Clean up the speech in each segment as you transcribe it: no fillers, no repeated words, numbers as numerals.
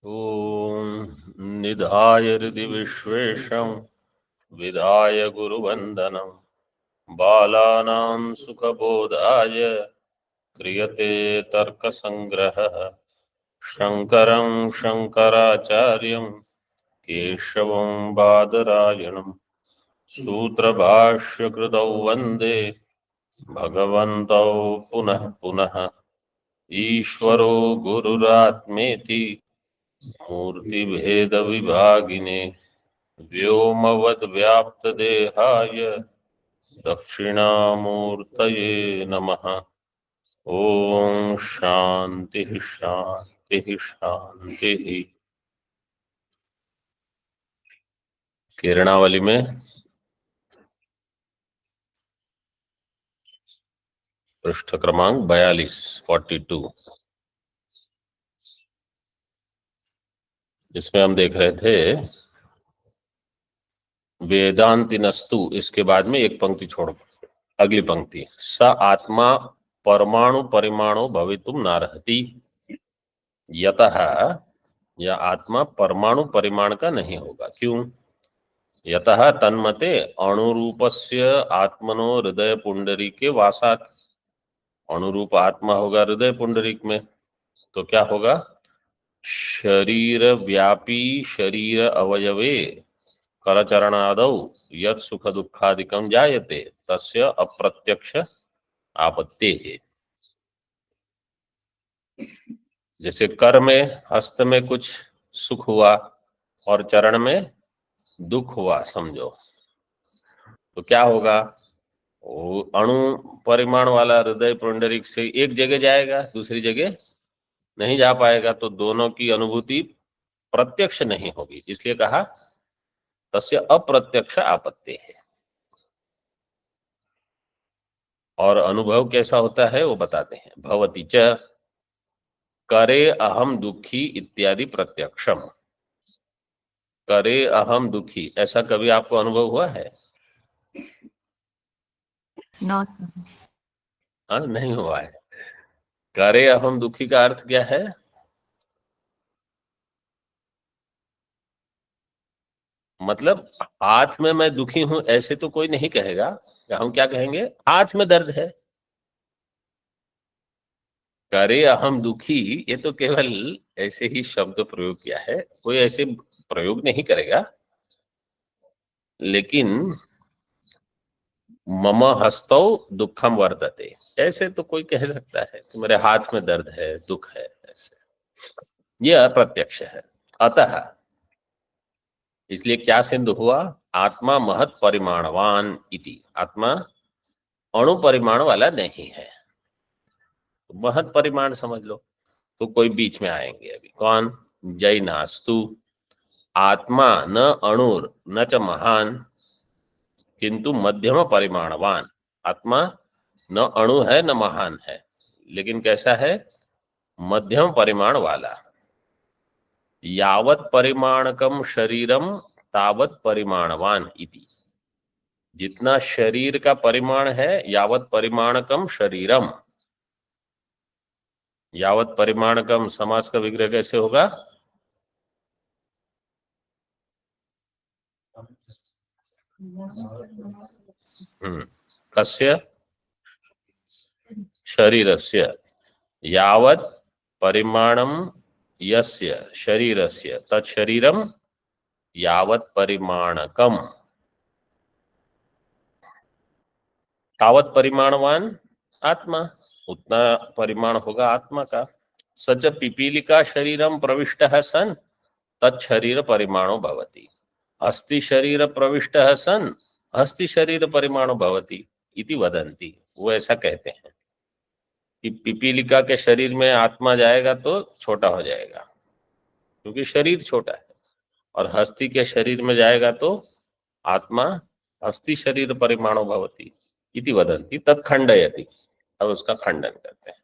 ॐ निधाय हृदि विश्वेशं विधाय गुरुवन्दनं बालानां सुखबोधाय क्रियते तर्कसङ्ग्रहः शङ्करं शङ्कराचार्यं केशवं बादरायणं सूत्रभाष्यकृतौ वन्दे भगवन्तौ पुनः पुनः ईश्वरो गुरुरात्मेति मूर्तिभेदविभागिने व्योमवद्व्याप्तदेहाय दक्षिणामूर्तये नमः। ओम शांति शांति शांति। किरणावली में पृष्ठ क्रमांक 42 इसमें हम देख रहे थे वेदांतिनस्तु। इसके बाद में एक पंक्ति छोड़ अगली पंक्ति, स आत्मा परमाणु परिमाणो भवितुम नार्हति। यतः यह आत्मा परमाणु परिमाण का नहीं होगा। क्यों? यतः तन्मते अणुरूपस्य आत्मनो हृदय पुंडरीके वासात्। अणुरूप आत्मा होगा हृदय पुंडरीक में, तो क्या होगा? शरीर व्यापी शरीर अवयवे करचरणादौ यत् सुख दुखादिकं जायते तस्य अप्रत्यक्ष आपत्तेः। जैसे कर में हस्त में कुछ सुख हुआ और चरण में दुख हुआ समझो, तो क्या होगा? वो अणु परिमाण वाला हृदय पुंडरीक से एक जगह जाएगा, दूसरी जगह नहीं जा पाएगा, तो दोनों की अनुभूति प्रत्यक्ष नहीं होगी। इसलिए कहा तस्य अप्रत्यक्ष आपत्ति है। और अनुभव कैसा होता है वो बताते हैं। भवति च करे अहम दुखी इत्यादि प्रत्यक्षम। करे अहम दुखी, ऐसा कभी आपको अनुभव हुआ है? नहीं हुआ है। करे अहम दुखी का अर्थ क्या है? मतलब हाथ में मैं दुखी हूं ऐसे तो कोई नहीं कहेगा। हम क्या कहेंगे? हाथ में दर्द है। करे अहम दुखी, ये तो केवल ऐसे ही शब्द प्रयोग किया है, कोई ऐसे प्रयोग नहीं करेगा। लेकिन मम हस्तौ दुखम वर्तते, ऐसे तो कोई कह सकता है कि मेरे हाथ में दर्द है, दुख है, ऐसे। यह अप्रत्यक्ष है। अतः इसलिए क्या सिद्ध हुआ? आत्मा महत परिमाणवान इति। आत्मा अणु परिमाण वाला नहीं है, तो महत परिमाण समझ लो। तो कोई बीच में आएंगे अभी। कौन? जैनास्तु आत्मा न अणुर न च महान किंतु मध्यम परिमाणवान। आत्मा न अणु है न महान है, लेकिन कैसा है? मध्यम परिमाण वाला। यावत परिमाणकम शरीरम तावत परिमाणवान इति। जितना शरीर का परिमाण है, यावत परिमाणकम शरीरम। यावत परिमाणकम समास का विग्रह कैसे होगा? कस्य? शरीरस्य। यावत परिमाणम यस्य शरीरस्य तत्शरीरम यावत परिमाणकम तावत परिमाणवान आत्मा। उतना परिमाण होगा आत्मा का। सच पिपीलिका शरीरम प्रविष्टः सन तत्शरीर परिमाणो भवति। हस्ति शरीर प्रविष्टः सन हस्ति शरीर परिमाणो भवति इति वदन्ति। वो ऐसा कहते हैं कि पिपीलिका के शरीर में आत्मा जाएगा तो छोटा हो जाएगा, क्योंकि शरीर छोटा है। और हस्ती के शरीर में जाएगा तो आत्मा हस्ती शरीर परिमाणो भवति इति वदन्ति तत्खंडयति। अब उसका खंडन करते हैं।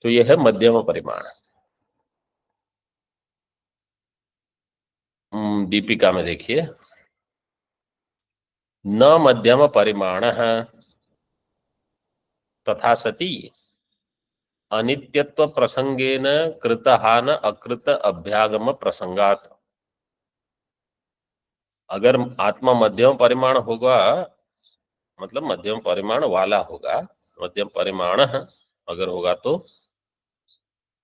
तो यह है मध्यम परिमाण। दीपिका में देखिए, न मध्यम परिमाण तथा सती अनित्यत्व प्रसंगेन कृतहान अकृत अभ्यागम प्रसंगात। अगर आत्मा मध्यम परिमाण होगा, मतलब मध्यम परिमाण वाला होगा, मध्यम परिमाण अगर होगा तो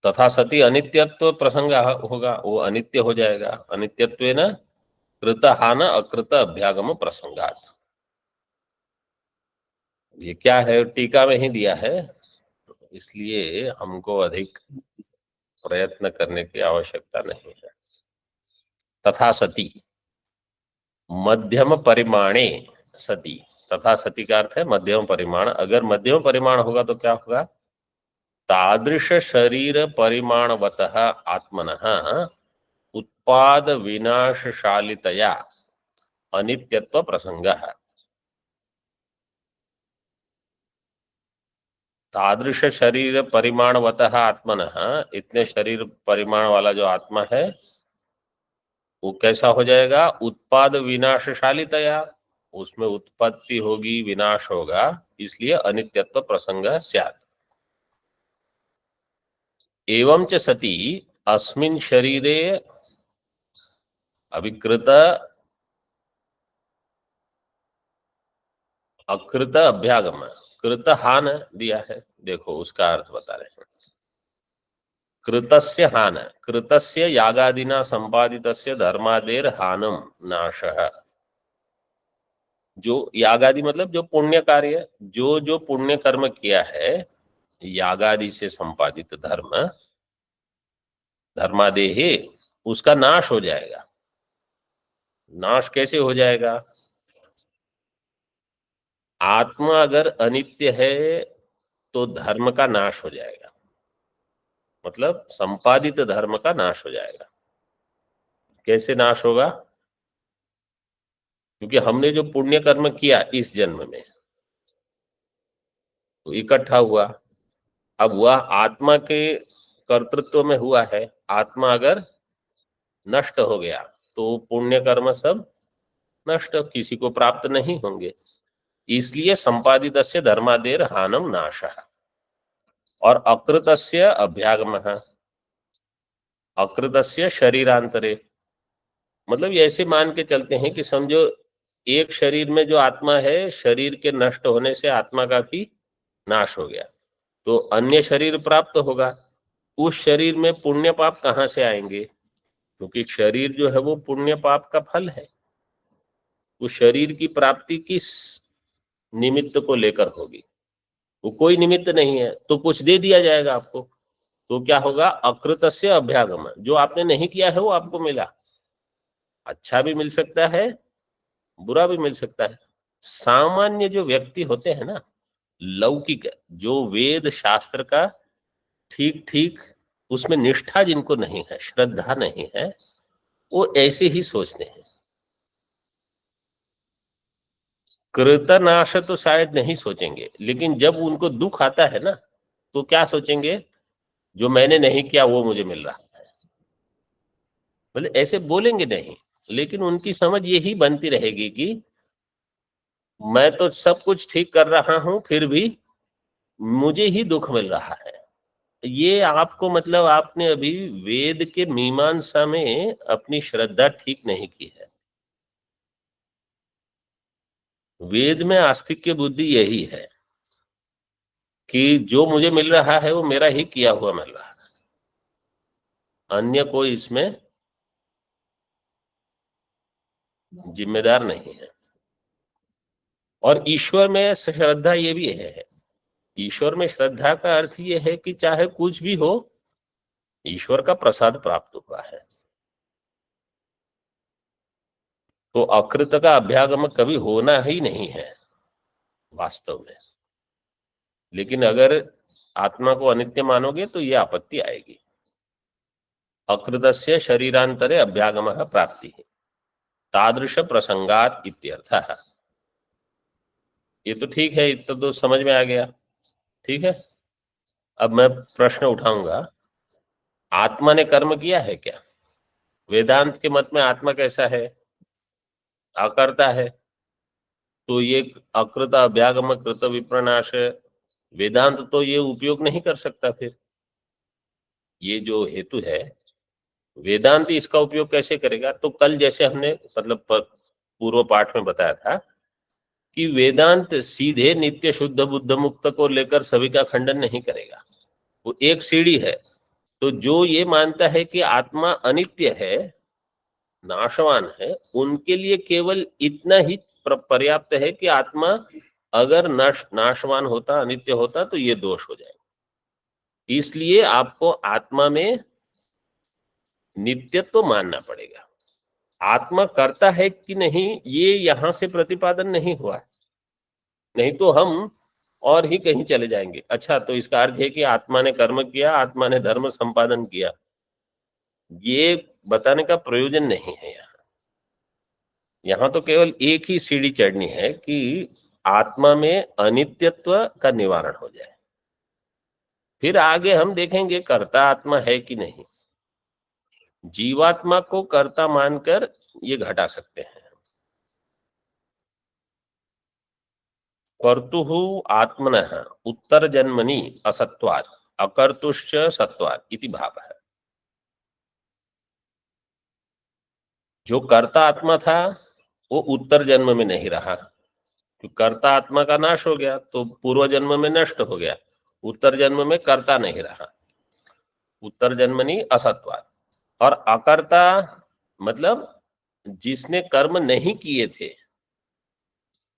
तथा सती अनित्यत्व प्रसंग होगा, वो अनित्य हो जाएगा। अनित्यत्वेन कृतहान अकृत अभ्यागम प्रसंगात। ये क्या है, टीका में ही दिया है, इसलिए हमको अधिक प्रयत्न करने की आवश्यकता नहीं है। तथा सती मध्यम परिमाणे सती, तथा सती का अर्थ है मध्यम परिमाण। अगर मध्यम परिमाण होगा तो क्या होगा, तादृश शरीर परिमाणवतः आत्मनः उत्पाद विनाशशालितया अनित्यत्व प्रसंगः। तादृश शरीर परिमाणवतः आत्मनः, इतने शरीर परिमाण वाला जो आत्मा है वो कैसा हो जाएगा, उत्पाद विनाशशालितया, उसमें उत्पत्ति होगी विनाश होगा, इसलिए अनित्यत्व प्रसंग स्यात्। एवं च सति अस्मिन् शरीरे अभिकृत अकृत अभ्यागम, कृत हान दिया है, देखो उसका अर्थ बता रहे हैं। कृतस्य हान, कृतस्य यागादिना संपादितस्य धर्मादेर हानम नाशः। जो यागादि मतलब जो पुण्य कार्य, जो जो पुण्य कर्म किया है यागादि से संपादित धर्म, धर्मादेहे, उसका नाश हो जाएगा। नाश कैसे हो जाएगा, आत्मा अगर अनित्य है तो धर्म का नाश हो जाएगा, मतलब संपादित धर्म का नाश हो जाएगा। कैसे नाश होगा, क्योंकि हमने जो पुण्य कर्म किया इस जन्म में तो इकट्ठा हुआ, अब वह आत्मा के कर्तृत्व में हुआ है। आत्मा अगर नष्ट हो गया तो पुण्य कर्म सब नष्ट, किसी को प्राप्त नहीं होंगे। इसलिए संपादितस्य धर्मादेर हानम नाशः। और अकृतस्य अभ्यागमः, अकृतस्य शरीरांतरे, मतलब ये ऐसे मान के चलते हैं कि समझो एक शरीर में जो आत्मा है, शरीर के नष्ट होने से आत्मा का भी नाश हो गया, तो अन्य शरीर प्राप्त होगा। उस शरीर में पुण्य पाप कहाँ से आएंगे, क्योंकि शरीर जो है वो पुण्य पाप का फल है। उस शरीर की प्राप्ति किस निमित्त को लेकर होगी, वो कोई निमित्त नहीं है, तो कुछ दे दिया जाएगा आपको। तो क्या होगा, अकृतस्य अभ्यागम, जो आपने नहीं किया है वो आपको मिला। अच्छा भी मिल सकता है, बुरा भी मिल सकता है। सामान्य जो व्यक्ति होते हैं ना, लौकिक, जो वेद शास्त्र का ठीक ठीक उसमें निष्ठा जिनको नहीं है, श्रद्धा नहीं है, वो ऐसे ही सोचते हैं। कृतनाश तो शायद नहीं सोचेंगे, लेकिन जब उनको दुख आता है ना तो क्या सोचेंगे, जो मैंने नहीं किया वो मुझे मिल रहा है। मतलब ऐसे बोलेंगे नहीं, लेकिन उनकी समझ यही बनती रहेगी कि मैं तो सब कुछ ठीक कर रहा हूं फिर भी मुझे ही दुख मिल रहा है। ये आपको, मतलब आपने अभी वेद के मीमांसा में अपनी श्रद्धा ठीक नहीं की है। वेद में आस्तिक की बुद्धि यही है कि जो मुझे मिल रहा है वो मेरा ही किया हुआ मिल रहा है, अन्य कोई इसमें जिम्मेदार नहीं है। और ईश्वर में श्रद्धा ये भी है, ईश्वर में श्रद्धा का अर्थ ये है कि चाहे कुछ भी हो, ईश्वर का प्रसाद प्राप्त हुआ है। तो अकृत का अभ्यागम कभी होना ही नहीं है वास्तव में। लेकिन अगर आत्मा को अनित्य मानोगे तो ये आपत्ति आएगी। अकृतस्य शरीरांतरे अभ्यागमः प्राप्तिः तादृश प्रसंगात इत्यर्थः। ये तो ठीक है, इतना तो समझ में आ गया, ठीक है। अब मैं प्रश्न उठाऊंगा, आत्मा ने कर्म किया है क्या? वेदांत के मत में आत्मा कैसा है, अकर्ता है। तो ये अकृत अभ्यागम कृत विप्रनाश वेदांत तो ये उपयोग नहीं कर सकता। फिर ये जो हेतु है, वेदांत इसका उपयोग कैसे करेगा? तो कल जैसे हमने मतलब पूर्व पाठ में बताया था कि वेदांत सीधे नित्य शुद्ध बुद्ध मुक्त को लेकर सभी का खंडन नहीं करेगा, वो एक सीढ़ी है। तो जो ये मानता है कि आत्मा अनित्य है, नाशवान है, उनके लिए केवल इतना ही पर्याप्त है कि आत्मा अगर नाशवान होता, अनित्य होता, तो ये दोष हो जाए। इसलिए आपको आत्मा में नित्यत्व मानना पड़ेगा। आत्मा करता है कि नहीं, ये यहां से प्रतिपादन नहीं हुआ, नहीं तो हम और ही कहीं चले जाएंगे। अच्छा, तो इसका अर्थ है कि आत्मा ने कर्म किया, आत्मा ने धर्म संपादन किया, ये बताने का प्रयोजन नहीं है। यहाँ तो केवल एक ही सीढ़ी चढ़नी है कि आत्मा में अनित्यत्व का निवारण हो जाए, फिर आगे हम देखेंगे कर्ता आत्मा है कि नहीं। जीवात्मा को कर्ता मानकर ये घटा सकते हैं। कर्तुः आत्मनः उत्तर जन्मनि असत्वात् अकर्तुश्च सत्वात् इति भावः। जो कर्ता आत्मा था वो उत्तर जन्म में नहीं रहा, तो कर्ता आत्मा का नाश हो गया तो पूर्व जन्म में नष्ट हो गया, उत्तर जन्म में कर्ता नहीं रहा। उत्तर जन्मनि असत्वात्, और अकर्ता मतलब जिसने कर्म नहीं किए थे,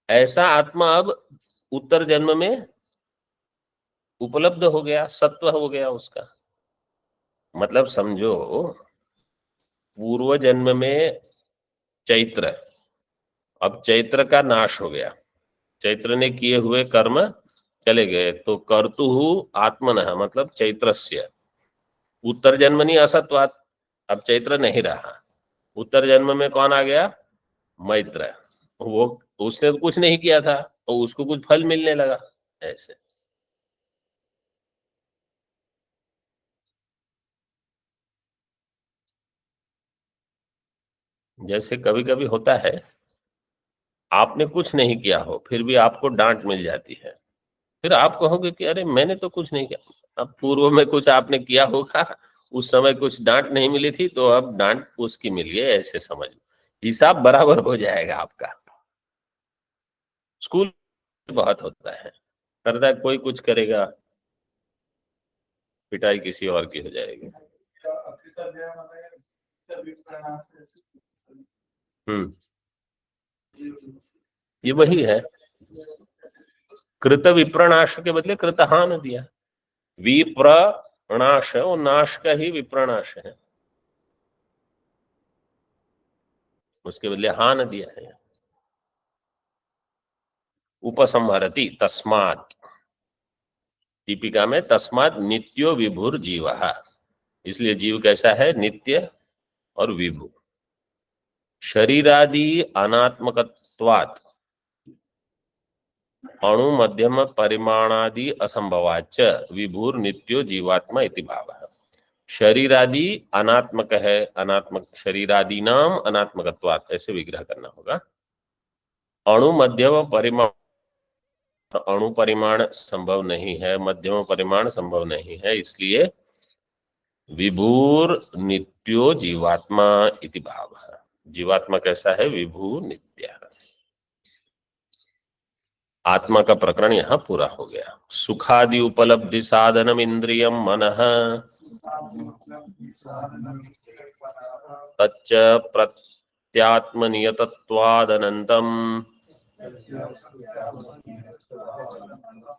ऐसा आत्मा अब उत्तर जन्म में उपलब्ध हो गया, सत्व हो गया उसका। मतलब समझो, पूर्व जन्म में चैत्र, अब चैत्र का नाश हो गया, चैत्र ने किए हुए कर्म चले गए, तो कर्तुः आत्मनः मतलब चैत्रस्य उत्तर जन्मनि असत्वात्, अब चैत्र नहीं रहा, उत्तर जन्म में कौन आ गया? मैत्र। वो उसने तो कुछ नहीं किया था, तो उसको कुछ फल मिलने लगा। ऐसे जैसे कभी कभी होता है, आपने कुछ नहीं किया हो फिर भी आपको डांट मिल जाती है, फिर आप कहोगे कि अरे मैंने तो कुछ नहीं किया। अब पूर्व में कुछ आपने किया होगा, उस समय कुछ डांट नहीं मिली थी, तो अब डांट उसकी मिली है, ऐसे समझ लो, हिसाब बराबर हो जाएगा आपका। स्कूल बहुत होता है, करता है कोई कुछ करेगा, पिटाई किसी और की हो जाएगी। हम्म, ये वही है, कृत विप्रनाश के बदले कृतहान दिया। विप्रनाश वो नाश का ही विप्रनाश है, उसके बदले हान दिया है। उपसंहरति तस्मात्, दीपिका में तस्मात् नित्यो विभुर जीव, इसलिए जीव कैसा है? नित्य और विभु। शरीरादि अनात्मकत्वात् अणु मध्यम परिमाणादि असंभवाच विभुर नित्यो जीवात्मा इति भावः। शरीरादि अनात्मक है, अनात्मक शरीरादि नाम अनात्मकत्वात्, ऐसे विग्रह करना होगा। अणु मध्यम परिमाण, अणु परिमाण संभव नहीं है, मध्यम परिमाण संभव नहीं है, इसलिए विभुर नित्यो जीवात्मा इति भावः। जीवात्मा कैसा है? विभु नित्य। आत्मा का प्रकरण यहाँ पूरा हो गया। सुखादि उपलब्धि साधनम इंद्रियम मनः तच्च प्रत्यात्मनियतत्वादनन्तम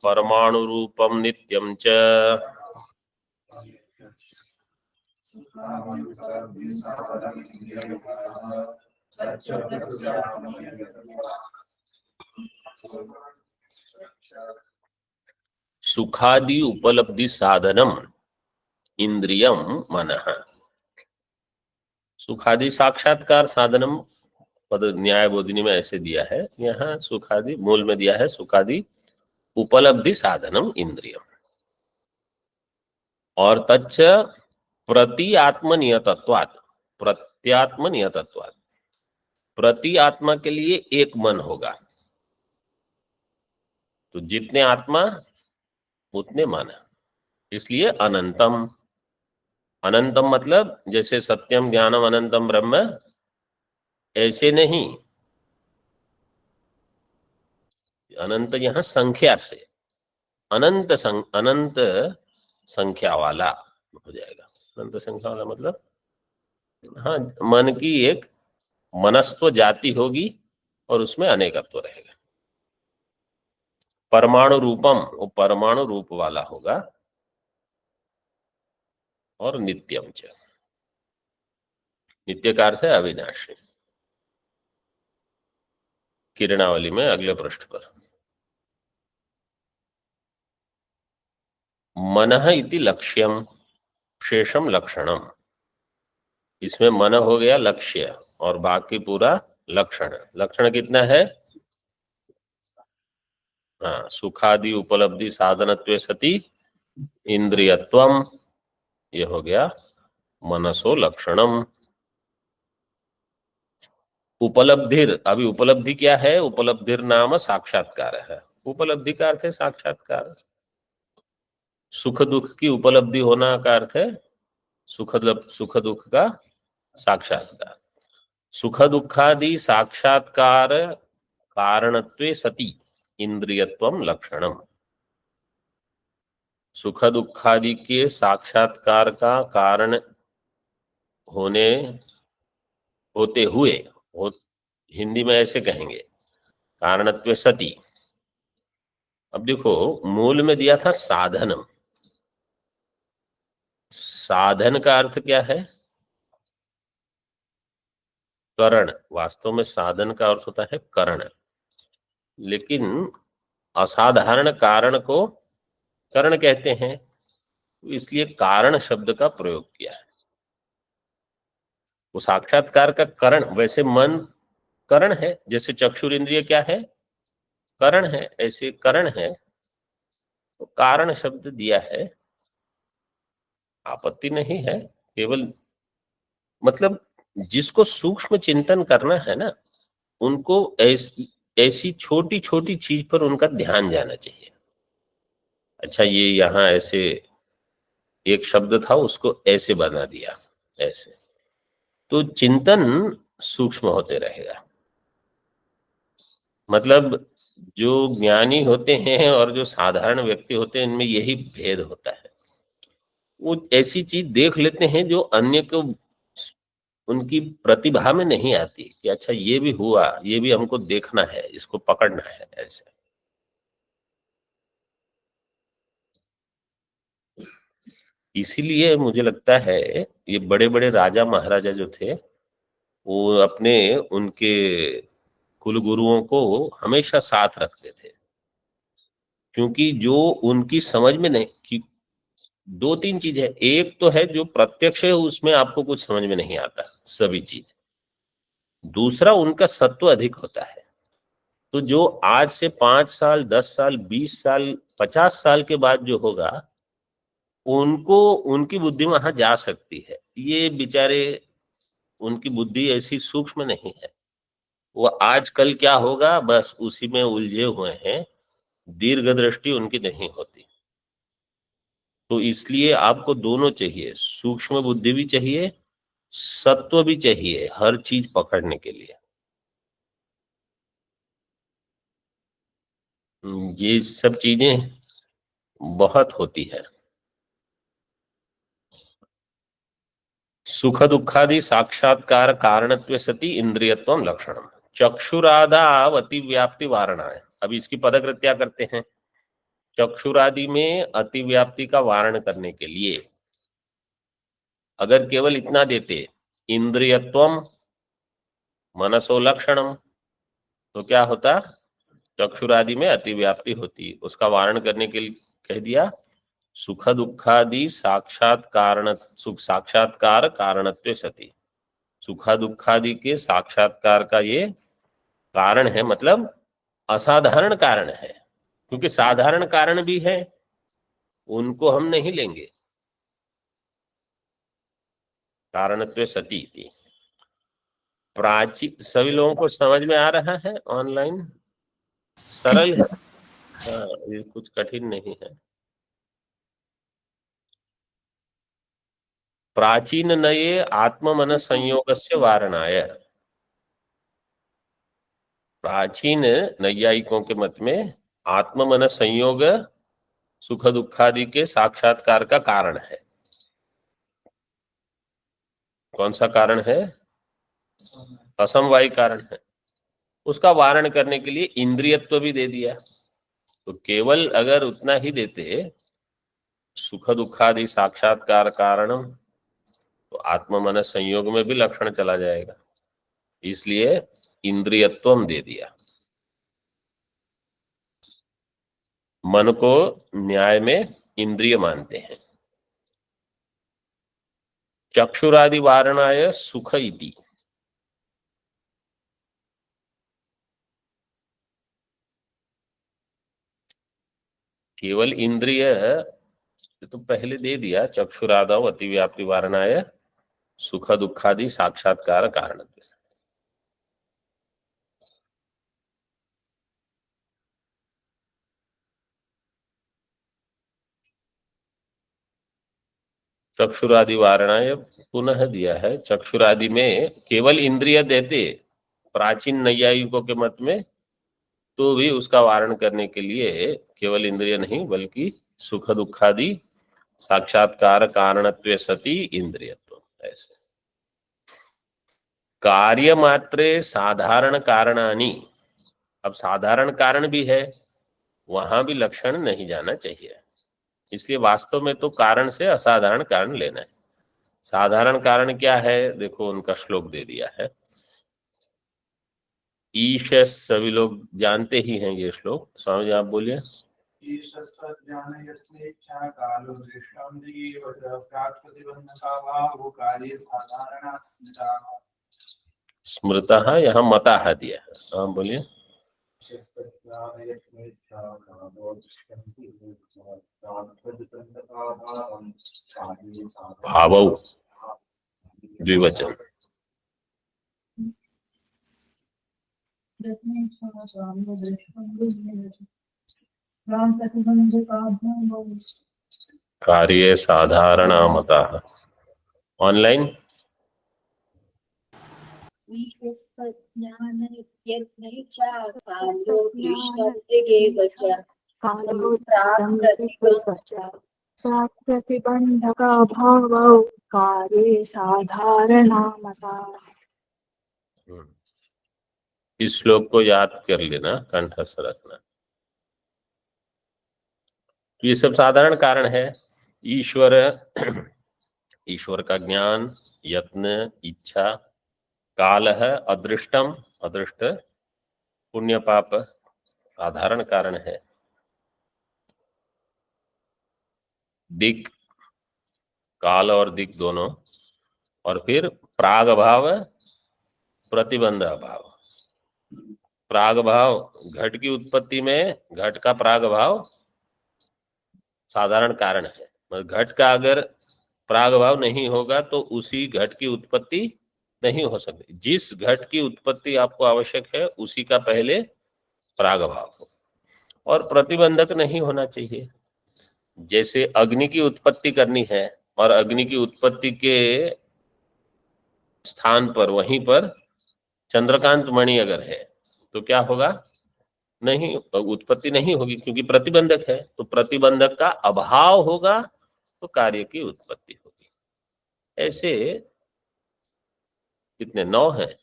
परमाणु रूपम नित्यम च सुखादि उपलब्धि साधनम इंद्रियम मनः। सुखादि साक्षात्कार साधनम पद न्याय बोधिनी में ऐसे दिया है, यहाँ सुखादि मूल में दिया है सुखादि उपलब्धि साधनम इंद्रियम, और तच्च प्रति आत्मनियतत्वात्, प्रत्यात्मनियतत्वात्, प्रति आत्मा के लिए एक मन होगा। तो जितने आत्मा उतने मन, इसलिए अनंतम। अनंतम मतलब जैसे सत्यम ज्ञानम अनंतम ब्रह्म, ऐसे नहीं। अनंत यहां संख्या से, अनंत संख्या वाला हो जाएगा। अनंत संख्या वाला मतलब, हाँ, मन की एक मनस्त्व जाति होगी और उसमें अनेकत्व रहेगा। परमाणु रूपम, वो परमाणु रूप वाला होगा। और नित्यम च, नित्य का अर्थ है अविनाशी। किरणावली में अगले पृष्ठ पर, मनः इति लक्ष्यम शेषम लक्षणम। इसमें मन हो गया लक्ष्य और बाकी पूरा लक्षण। लक्षण कितना है? हाँ, सुखादि उपलब्धि साधनत्वे सति इंद्रियत्वम, ये हो गया मनसो लक्षणम। उपलब्धिर, अभी उपलब्धि क्या है? उपलब्धिर नाम साक्षात्कार है। उपलब्धि का अर्थ है साक्षात्कार। सुख दुख की उपलब्धि होना का अर्थ है सुख दुख का साक्षात्कार। सुख दुखादि साक्षात्कार कारणत्वे सति इंद्रियत्वम लक्षणम। सुख दुखादि के साक्षात्कार का कारण होने होते हुए हो, हिंदी में ऐसे कहेंगे कारणत्वे सति। अब देखो, मूल में दिया था साधनम। साधन का अर्थ क्या है? करण। वास्तव में साधन का अर्थ होता है करण, लेकिन असाधारण कारण को करण कहते हैं, इसलिए कारण शब्द का प्रयोग किया है। वो साक्षात्कार का करण, वैसे मन करण है, जैसे चक्षुर इंद्रिय क्या है? करण है, ऐसे करण है, तो कारण शब्द दिया है, आपत्ति नहीं है। केवल मतलब जिसको सूक्ष्म चिंतन करना है ना, उनको ऐसी ऐसी छोटी छोटी चीज पर उनका ध्यान जाना चाहिए। अच्छा, ये यहाँ ऐसे एक शब्द था, उसको ऐसे बना दिया, ऐसे, तो चिंतन सूक्ष्म होते रहेगा। मतलब जो ज्ञानी होते हैं और जो साधारण व्यक्ति होते हैं, इनमें यही भेद होता है। वो ऐसी चीज देख लेते हैं जो अन्य को उनकी प्रतिभा में नहीं आती, कि अच्छा ये भी हुआ, ये भी हमको देखना है, इसको पकड़ना है, ऐसे। इसीलिए मुझे लगता है ये बड़े बड़े राजा महाराजा जो थे, वो अपने उनके कुल गुरुओं को हमेशा साथ रखते थे, क्योंकि जो उनकी समझ में नहीं कि दो तीन चीज है। एक तो है जो प्रत्यक्ष है, उसमें आपको कुछ समझ में नहीं आता सभी चीज। दूसरा, उनका सत्व अधिक होता है। तो जो आज से 5 साल 10 साल 20 साल 50 साल के बाद जो होगा, उनको उनकी बुद्धि वहां जा सकती है। ये बेचारे, उनकी बुद्धि ऐसी सूक्ष्म नहीं है। वो आज कल क्या होगा बस उसी में उलझे हुए हैं, दीर्घ दृष्टि उनकी नहीं होती। तो इसलिए आपको दोनों चाहिए, सूक्ष्म बुद्धि भी चाहिए, सत्व भी चाहिए, हर चीज पकड़ने के लिए। ये सब चीजें बहुत होती है। सुख दुखादि साक्षात्कार कारणत्व सति इंद्रियत्वम लक्षणम। चक्षुरादावति व्याप्ति वारणा है। अभी इसकी पदकृत्या करते हैं। चक्षुरादि में अतिव्याप्ति का वारण करने के लिए अगर केवल इतना देते, इंद्रियत्वम मनसो लक्षणम, तो क्या होता? चक्षुरादि में अतिव्याप्ति होती, उसका वारण करने के लिए कह दिया सुख दुखादि साक्षात कारण, सुख साक्षात्कार कारणत्वे सति। सुख दुखादि के साक्षात्कार का ये कारण है, मतलब असाधारण कारण है। क्योंकि साधारण कारण भी है, उनको हम नहीं लेंगे। कारणत्वे सति थी। प्राचीन सभी लोगों को समझ में आ रहा है? ऑनलाइन सरल है। हाँ, ये कुछ कठिन नहीं है। प्राचीन नये आत्म मन संयोगस्य वारणाय, प्राचीन नैयायिकों के मत में आत्म मन संयोग सुख दुखादि के साक्षात्कार का कारण है। कौन सा कारण है? असमवायी कारण है। उसका वारण करने के लिए इंद्रियत्व भी दे दिया। तो केवल अगर उतना ही देते, सुख दुखादि साक्षात्कार कारणम, तो आत्म मन संयोग में भी लक्षण चला जाएगा, इसलिए इंद्रियत्वम दे दिया। मन को न्याय में इंद्रिय मानते हैं। चक्षुरादि वारणाय सुख इति, केवल इंद्रिय तो पहले दे दिया। चक्षुरादव अतिव्याप्ति वारणाय सुख दुखादि साक्षात्कार कारण। चक्षुरादि वारणाय पुनः दिया है। चक्षुरादि में केवल इंद्रिय देते प्राचीन नैयायिकों के मत में, तो भी उसका वारण करने के लिए केवल इंद्रिय नहीं बल्कि सुख दुखादि साक्षात्कार कारणत्वे सति इंद्रियत्व। ऐसे कार्य मात्रे साधारण कारणानि, अब साधारण कारण भी है, वहां भी लक्षण नहीं जाना चाहिए। इसलिए वास्तव में तो कारण से असाधारण कारण लेना है। साधारण कारण क्या है? देखो उनका श्लोक दे दिया है। ईश सभी लोग जानते ही हैं ये श्लोक। स्वामी जी आप बोलिए। स्मृतः यहाँ मतः दिया है। हाँ बोलिए। भावौ द्विवचन। कार्ये साधारणा मतः। ऑनलाइन प्रतिबंधक भावौ कार्ये साधारणमता। इस श्लोक को याद कर लेना, कंठस्थ रखना। ये सब साधारण कारण है। ईश्वर, ईश्वर का ज्ञान, यत्न, इच्छा, काल है, अदृष्टम, अदृष्ट, पुण्य पाप साधारण कारण है। दिक, काल और दिक दोनों, और फिर प्राग भाव, प्रतिबंध अभाव। प्राग भाव, घट की उत्पत्ति में घट का प्राग भाव साधारण कारण है। मतलब घट का अगर प्राग भाव नहीं होगा तो उसी घट की उत्पत्ति नहीं हो सकती। जिस घट की उत्पत्ति आपको आवश्यक है उसी का पहले प्राग भाव हो, और प्रतिबंधक नहीं होना चाहिए। जैसे अग्नि की उत्पत्ति करनी है और अग्नि की उत्पत्ति के स्थान पर, वहीं पर चंद्रकांत मणि अगर है तो क्या होगा? नहीं, उत्पत्ति नहीं होगी, क्योंकि प्रतिबंधक है। तो प्रतिबंधक का अभाव होगा तो कार्य की उत्पत्ति होगी। ऐसे कितने 9 हैं?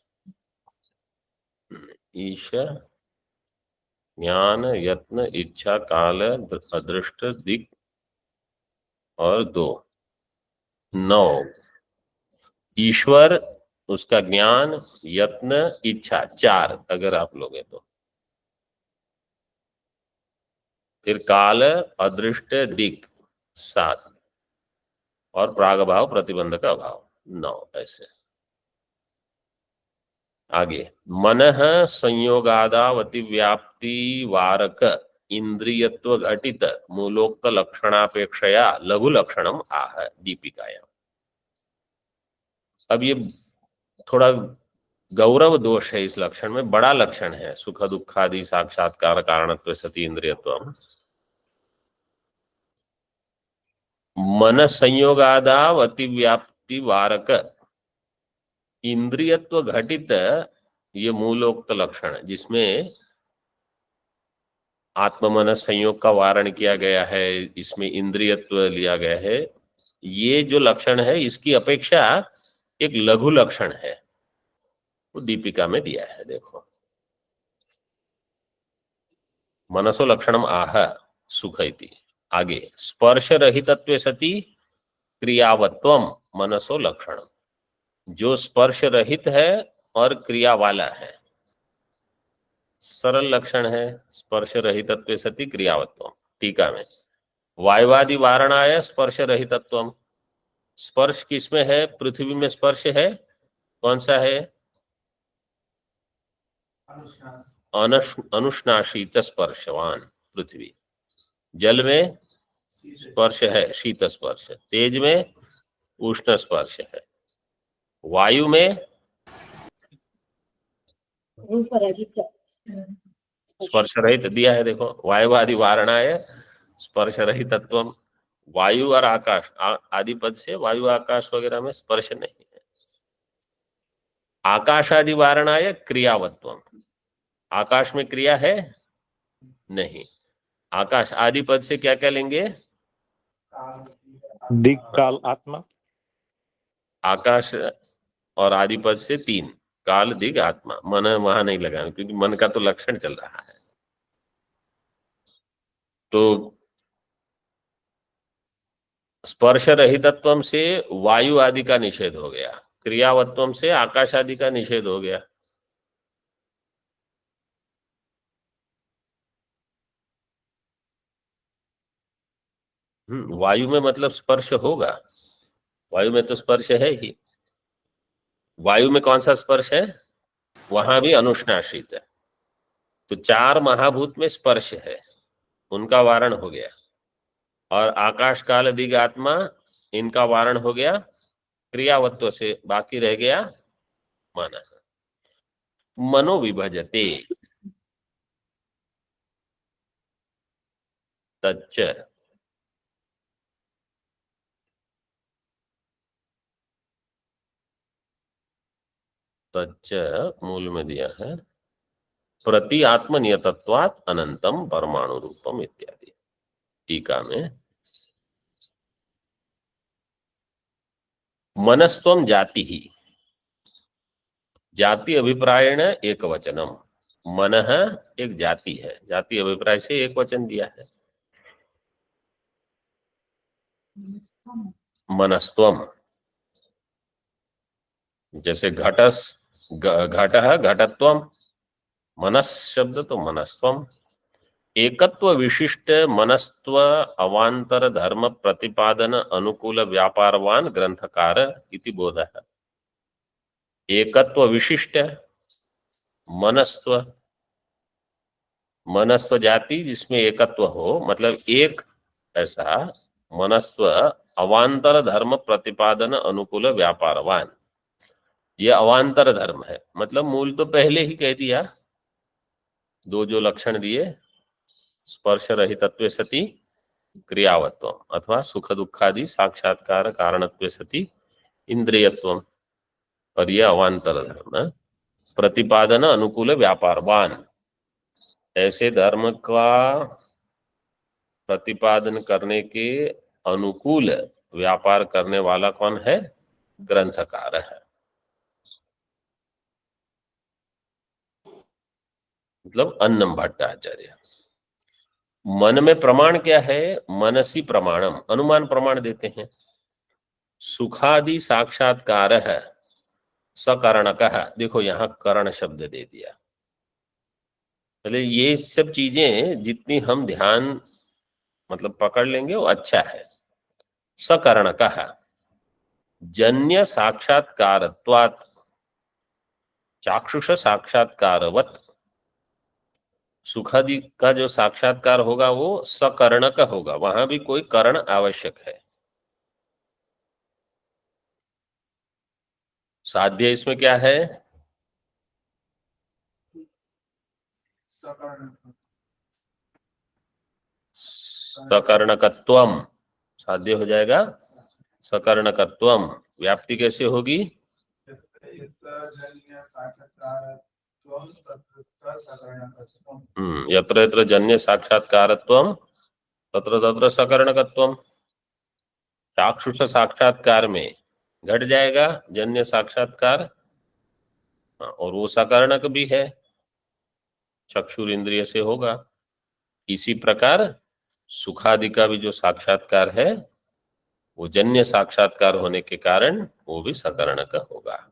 ईश्वर, ज्ञान, यत्न, इच्छा, काल, अदृष्ट, दिक और 2, 9। ईश्वर, उसका ज्ञान, यत्न, इच्छा 4 अगर आप लोगे तो। फिर काल, अदृष्ट, दिक 7, और प्रागभाव, प्रतिबंध का अभाव 9। ऐसे आगे, मनः संयोगादावति व्याप्ति वारक इंद्रियत्व घटित मूलोक्त लक्षणापेक्षया लघु लक्षणम आह दीपिकायाम। अब ये थोड़ा गौरव दोष है इस लक्षण में, बड़ा लक्षण है। सुख दुखादि साक्षात्कार कारणत्व सति इंद्रियत्व। मन संयोगादाव अतिव्याप्ति वारक इंद्रियत्व घटित ये मूलोक्त लक्षण जिसमें आत्म मन संयोग का वारण किया गया है, इसमें इंद्रियत्व लिया गया है, ये जो लक्षण है इसकी अपेक्षा एक लघु लक्षण है, वो दीपिका में दिया है। देखो, मनसो लक्षणम आह सुख इति। आगे स्पर्श रहितत्वे सति क्रियावत्वम मनसो लक्षणम, जो स्पर्श रहित है और क्रिया वाला है, सरल लक्षण है। स्पर्श रहितत्वे सति क्रियावत्वम। टीका में वायवादि वारणाय स्पर्श रहितत्वम, स्पर्श किसमें है? पृथ्वी में स्पर्श है, कौन सा है? अनुष्णाशीत स्पर्शवान पृथ्वी। जल में स्पर्श है, शीत स्पर्श। तेज में उष्ण स्पर्श है। वायु में स्पर्श रहित दिया है। देखो, वायुवादि वारणाय स्पर्श रहितत्वम। वायु और आकाश आदि पद से वायु आकाश वगैरह में स्पर्श नहीं है। आकाश आदि वारणाय क्रियावत्वम, आकाश में क्रिया है नहीं। आकाश आदि पद से क्या क्या लेंगे? दिक् काल आत्मा। आकाश और आदि पद से तीन, काल दिग आत्मा। मन वहां नहीं लगाना क्योंकि मन का तो लक्षण चल रहा है। तो स्पर्श रहितत्वम से वायु आदि का निषेध हो गया, क्रियावत्वम से आकाश आदि का निषेध हो गया। वायु में मतलब स्पर्श होगा, वायु में तो स्पर्श है ही। वायु में कौन सा स्पर्श है? वहां भी अनुष्णाशित है। तो चार महाभूत में स्पर्श है, उनका वारण हो गया। और आकाश काल दिग आत्मा, इनका वारण हो गया क्रियावत्व से। बाकी रह गया मन। मनो विभजते तच्च, तच्च मूल में दिया है प्रति आत्मनियतत्वात् अनंतम परमाणु रूपम इत्यादि। टीका में मनस्त्वम जाति ही, जाति अभिप्रायण एक वचनम। मन एक जाति है, जाति अभिप्राय से एक वचन दिया है। मनस्त्वम, जैसे घटस घट घटत्वम, मनस शब्द तो मनस्त्वम। एकत्व विशिष्ट मनस्त्व अवांतर धर्म प्रतिपादन अनुकूल व्यापारवान ग्रंथकार इति बोधः। एकत्व विशिष्ट मनस्त्व, मनस्त्व जाति जिसमें एकत्व हो, मतलब एक ऐसा मनस्त्व अवांतर धर्म प्रतिपादन अनुकूल व्यापारवान। ये अवांतर धर्म है, मतलब मूल तो पहले ही कह दिया। दो जो लक्षण दिए, स्पर्श रहितत्वे सति क्रियावत्व अथवा सुख दुखादि साक्षात्कार कारणत्वे सति इंद्रियत्व, और यह अवांतर धर्म प्रतिपादन अनुकूल व्यापारवान। ऐसे धर्म का प्रतिपादन करने के अनुकूल व्यापार करने वाला कौन है? ग्रंथकार है, मतलब अन्नम भट्टाचार्य। मन में प्रमाण क्या है? मनसी प्रमाणम, अनुमान प्रमाण देते हैं। सुखादि साक्षात्कार है सकरणक। देखो यहां करण शब्द दे दिया। पहले ये सब चीजें जितनी हम ध्यान मतलब पकड़ लेंगे वो अच्छा है। सकरणक जन्य साक्षात्कारत्वात्, चाक्षुष साक्षात्कारवत। सुखादि का जो साक्षात्कार होगा वो सकर्ण का होगा, वहां भी कोई करण आवश्यक है। साध्य इसमें क्या है? सकर्णकत्वम, साध्य हो जाएगा सकर्णकत्वम। व्याप्ति कैसे होगी? यत्र यत्र जन्य साक्षात्कारत्वम तत्र तत्र सकरणकत्वम। चाक्षुष साक्षात्कार में घट जाएगा जन्य साक्षात्कार, और वो सकरणक भी है, चक्षुर इंद्रिय से होगा। इसी प्रकार सुखादि का भी जो साक्षात्कार है वो जन्य साक्षात्कार होने के कारण वो भी सकरणक होगा।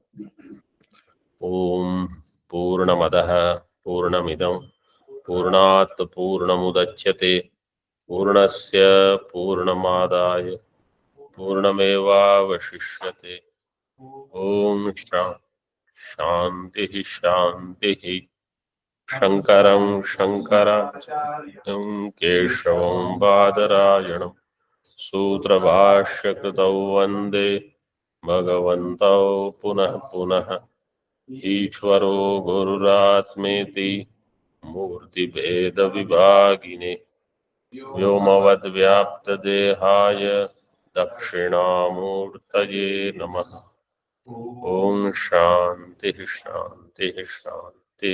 ओम पूर्णमदः पूर्णमिदं पूर्णात् पूर्णमुदच्यते पूर्णस्य पूर्णमादाय पूर्णमेवावशिष्यते। ओम शांति शांति। शंकरं शंकराचार्यं केशवं बादरायणं सूत्रभाष्यकृतौ वन्दे भगवन्तौ पुनः पुनः। ईश्वरो गुरुरात्मेति मूर्तिभेदविभागिने व्योमवद्व्याप्तदेहाय दक्षिणामूर्तये नमः। ओम शांति शांति शांति।